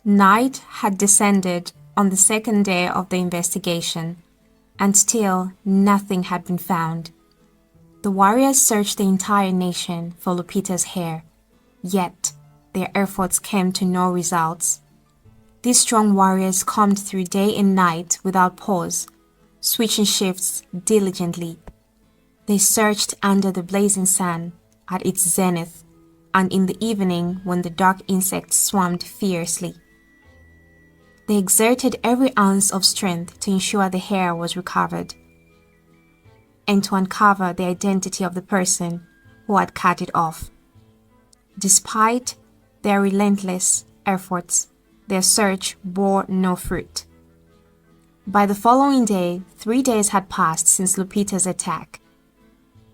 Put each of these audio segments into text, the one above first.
Night had descended on the second day of the investigation, and still nothing had been found. The warriors searched the entire nation for Lupita's hair, yet their efforts came to no results. These strong warriors combed through day and night without pause, switching shifts diligently. They searched under the blazing sun, at its zenith, and in the evening when the dark insects swarmed fiercely. They exerted every ounce of strength to ensure the hair was recovered, and to uncover the identity of the person who had cut it off. Despite their relentless efforts, their search bore no fruit. By the following day, 3 days had passed since Lupita's attack.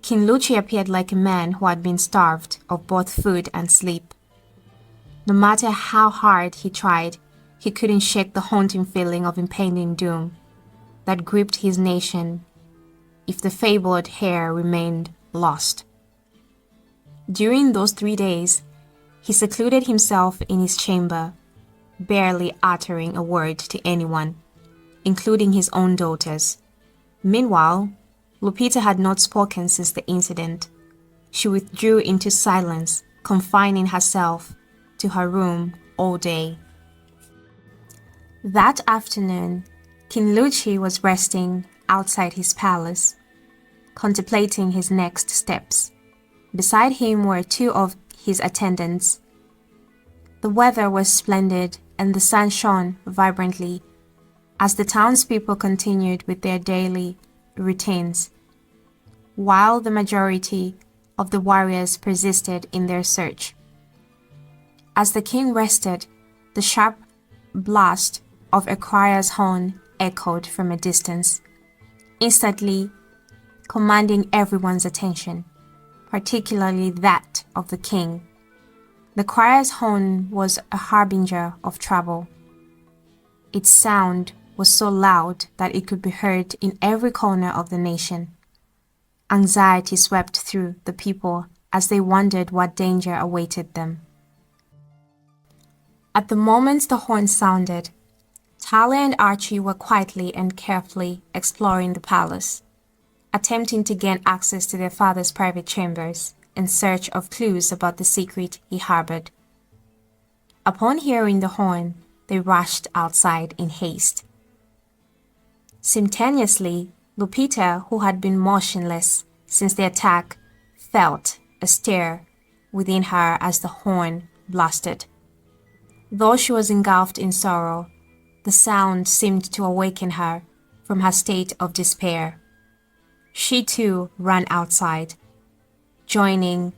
King Luchi appeared like a man who had been starved of both food and sleep. No matter how hard he tried, he couldn't shake the haunting feeling of impending doom that gripped his nation if the fabled heir remained lost. During those 3 days, he secluded himself in his chamber, barely uttering a word to anyone, including his own daughters. Meanwhile, Lupita had not spoken since the incident. She withdrew into silence, confining herself to her room all day. That afternoon, King Luchi was resting outside his palace, contemplating his next steps. Beside him were 2 of his attendants. The weather was splendid and the sun shone vibrantly as the townspeople continued with their daily routines, while the majority of the warriors persisted in their search. As the king rested, the sharp blast of a crier's horn echoed from a distance, instantly commanding everyone's attention, particularly that of the king. The crier's horn was a harbinger of trouble. Its sound was so loud that it could be heard in every corner of the nation. Anxiety swept through the people as they wondered what danger awaited them. At the moment the horn sounded, Talia and Archie were quietly and carefully exploring the palace, attempting to gain access to their father's private chambers in search of clues about the secret he harbored. Upon hearing the horn, they rushed outside in haste. Simultaneously, Lupita, who had been motionless since the attack, felt a stir within her as the horn blasted. Though she was engulfed in sorrow, the sound seemed to awaken her from her state of despair. She too ran outside, joining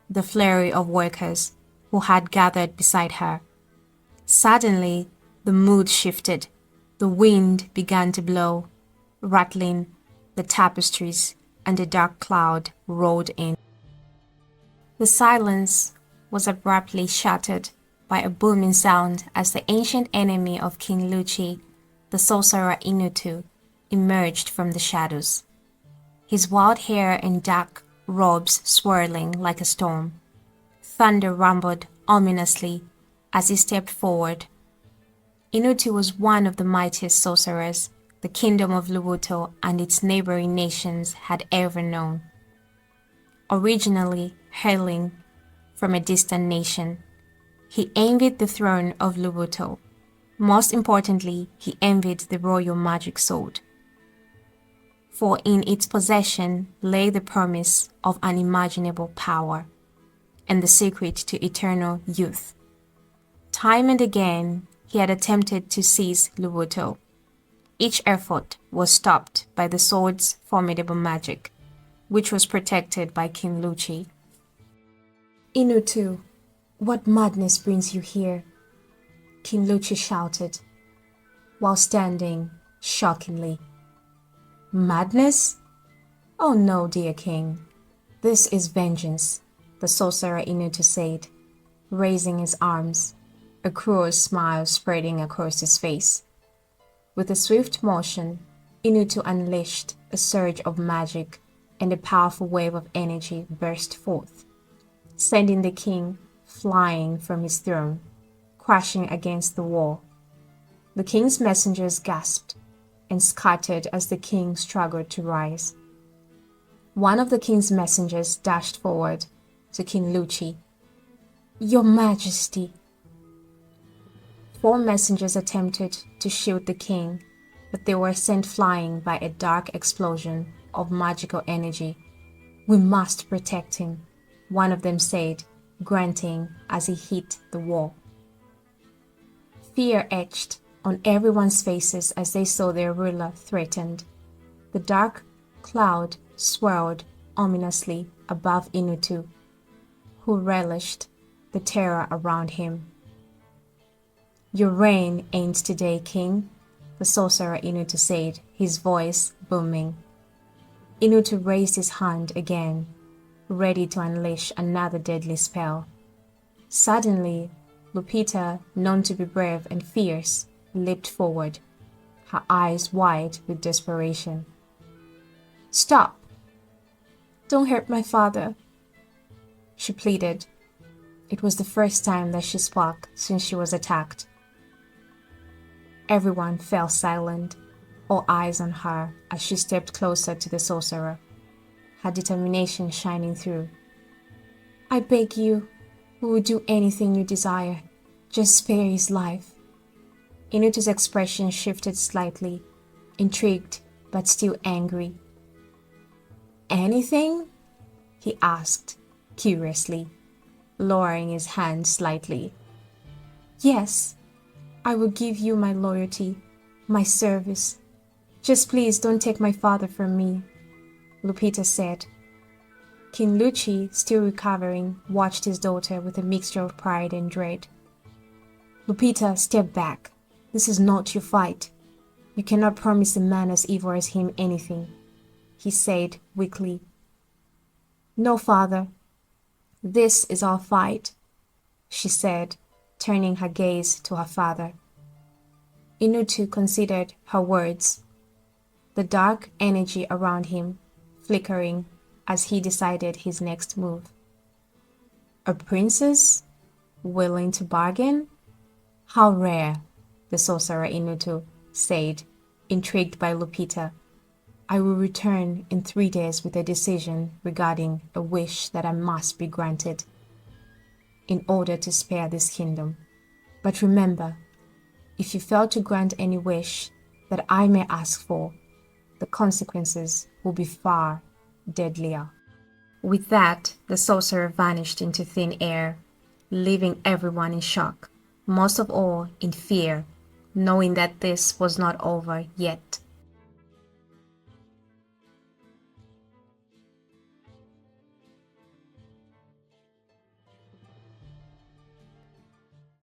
the flurry of workers who had gathered beside her. Suddenly, the mood shifted. The wind began to blow, rattling the tapestries, and a dark cloud rolled in. The silence was abruptly shattered by a booming sound as the ancient enemy of King Luchi, the sorcerer Inutu, emerged from the shadows, his wild hair and dark robes swirling like a storm. Thunder rumbled ominously as he stepped forward. Inutu was one of the mightiest sorcerers the kingdom of Lubuto and its neighboring nations had ever known. Originally hailing from a distant nation, he envied the throne of Lubuto. Most importantly, he envied the royal magic sword, for in its possession lay the promise of unimaginable power and the secret to eternal youth. Time and again, he had attempted to seize Lubuto. Each effort was stopped by the sword's formidable magic, which was protected by King Luchi. "Inutu, what madness brings you here?" King Luchi shouted, while standing shockingly. "Madness? Oh no, dear king. This is vengeance," the sorcerer Inutu said, raising his arms, a cruel smile spreading across his face. With a swift motion, Inutu unleashed a surge of magic, and a powerful wave of energy burst forth, sending the king flying from his throne, crashing against the wall. The king's messengers gasped and scattered as the king struggled to rise. One of the king's messengers dashed forward to King Luchi. "Your Majesty!" 4 messengers attempted to shield the king, but they were sent flying by a dark explosion of magical energy. "We must protect him," one of them said, grunting as he hit the wall. Fear etched on everyone's faces as they saw their ruler threatened. The dark cloud swirled ominously above Inutu, who relished the terror around him. "Your reign ends today, King," the sorcerer Inutu said, his voice booming. Inutu raised his hand again, ready to unleash another deadly spell. Suddenly, Lupita, known to be brave and fierce, leaped forward, her eyes wide with desperation. "Stop! Don't hurt my father," she pleaded. It was the first time that she spoke since she was attacked. Everyone fell silent, all eyes on her as she stepped closer to the sorcerer, her determination shining through. "I beg you, we will do anything you desire. Just spare his life." Inutu's expression shifted slightly, intrigued but still angry. "Anything?" he asked, curiously, lowering his hand slightly. "Yes, I will give you my loyalty, my service. Just please don't take my father from me," Lupita said. King Luchi, still recovering, watched his daughter with a mixture of pride and dread. "Lupita, step back. This is not your fight. You cannot promise a man as evil as him anything," he said weakly. "No, father. This is our fight," she said, turning her gaze to her father. Inutu considered her words, the dark energy around him flickering as he decided his next move. "A princess? Willing to bargain? How rare," the sorcerer Inutu said, intrigued by Lupita. "I will return in 3 days with a decision regarding a wish that I must be granted in order to spare this kingdom. But remember, if you fail to grant any wish that I may ask for, the consequences will be far deadlier." With that, the sorcerer vanished into thin air, leaving everyone in shock, most of all in fear, knowing that this was not over yet.